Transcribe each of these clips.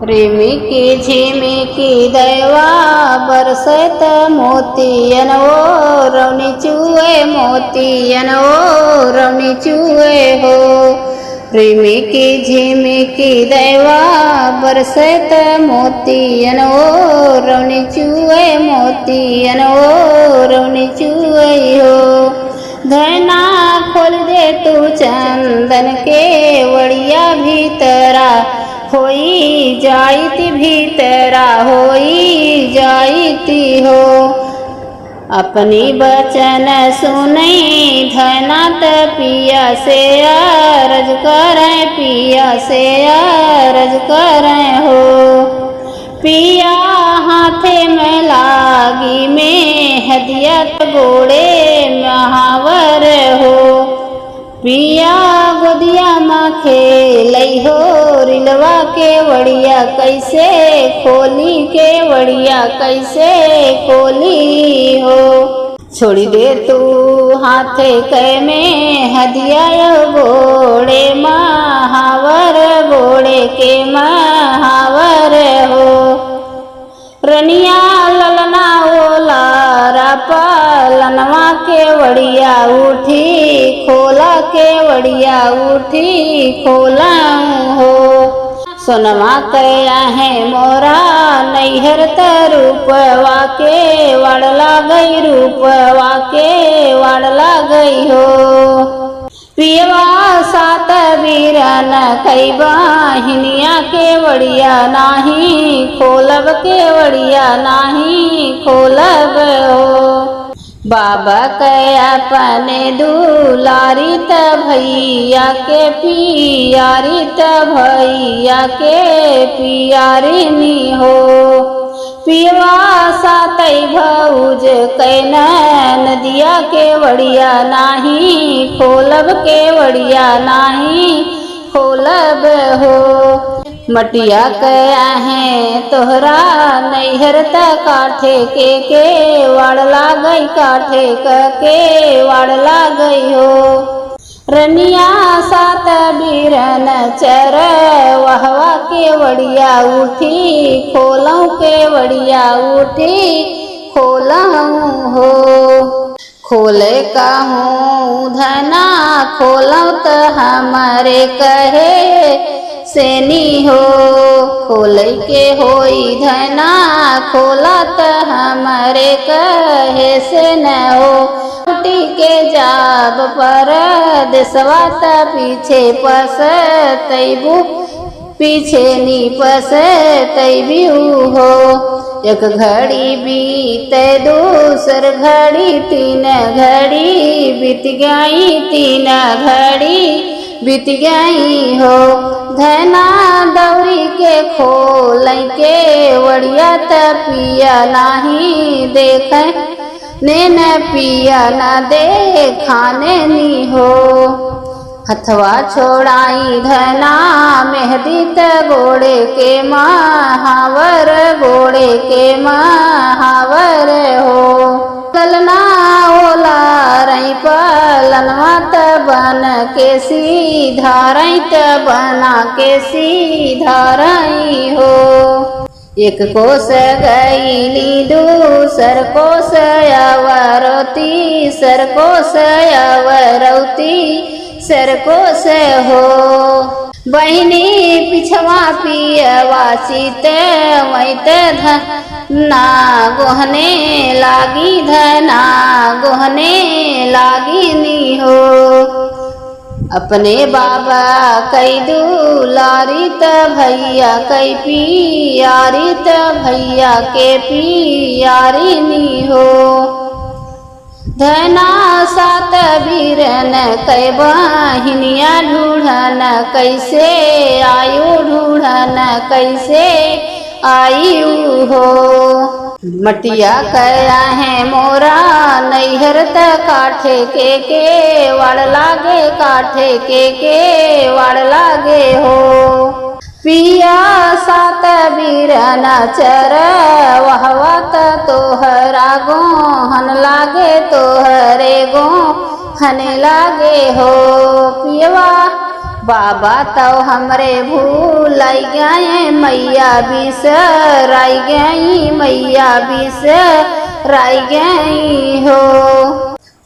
रिमिकी झिमिकी दैवा बरसत मोतियन वो रवनी चुए मोतियन वो रवनी चुए हो। रिमिकी झिमिकी दैवा बरसत मोतियन वो रवनी चुए मोतियन वो रवनी चुए हो। धना खोल दे तू चंदन के वड़िया भीतरा होई जाइती भीतरा होई जाइती हो। अपनी बचन सुनई धनात पिया से अरज करें पिया से अरज करें हो। पिया हाथे में लागी में हदियत गोड़े महावर हो। पिया गोदिया माँ खेलई हो रिलवा के वड़िया कैसे खोली के वड़िया कैसे खोली हो। छोड़ी दे तू हाथे कै में हदिया गोड़े महावर गोड़े के महावर हो। रनिया ललना ओला पालनवा के वड़िया उठी खोला के वड़िया उठी खोला हो। सोनवा कया है मोरा नैहर रूपवा के वाड़ला गई रूपवा के वाड़ला गई हो। पियवा सात बीरन कई बाहिनिया के वड़िया नाही खोलब के वड़िया नाही खोलब हो। बाबा कया अपने दुलारी त भैया के पियारी त भैया के पियारी नी हो। पियवा सातई भौज कैना नदिया के वड़िया नाही खोलब के वड़िया नाही खोलब हो। मटिया कया है तोहरा नैहर त काठे के वाड़ला गई काठे के वाड़ला गई हो। रनिया सात बीरन चर वहवा के वड़िया उठी खोलऊ के वड़िया उठी खोलऊ हो। खोले का हूँ धना खोलऊ त हमारे कहे सेनी हो। खोले के होई धना खोला त हमारे कहे से न हो। के जाब पर देसवा त पीछे पस तैबू पीछे नी पस तैबू हो। एक घड़ी बीते दूसर घड़ी तीन घड़ी बीत गई तीन घड़ी बीत गई हो। धना दौरी के खोल के वड़िया त पिया नाही देख ने न पिया न देखाने नी हो। हथवा छोड़ाई धना मेहदी त गोड़े के महावर गोड़े के महावर हो। ललना ओला रई पलनवा त बन के सीधा रई त बना के सीधा रई हो। एक कोस गईली दूसर कोस अवरौती सर कोस अवरौती सर कोस हो। बहिनी पिछवा पियवा सीत वैत धना गोहने लागी धना गोहने लागी नी हो। अपने बाबा कई दुलारी त भैया कई पियारी त भैया के पियारी नी हो। धना सात बीरन कै बहिनिया ढूढ़न कैसे आयु ढूढ़न कैसे आयु हो। मटिया कया है मोरा नैहर त काठे के वाड़ लागे काठे के वाड़ लागे हो। पिया सात बीरन चर वहवा त तोहरा गोहन लागे तोहरे गोहन लागे हो। पियवा बाबा तो हमरे भूल गए मैया बिसराई गई मैया बिसराई गई हो।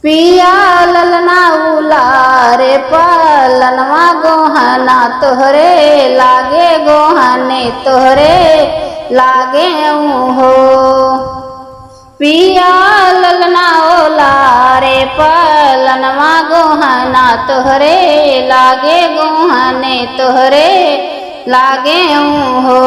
पिया ललना उलारे पलनवा गोहना तोहरे लागे गोहने तोहरे लागे हो। पिया ललना ओलारे पलनवा गोहना तोहरे लागे गोहने तोहरे लागे हो।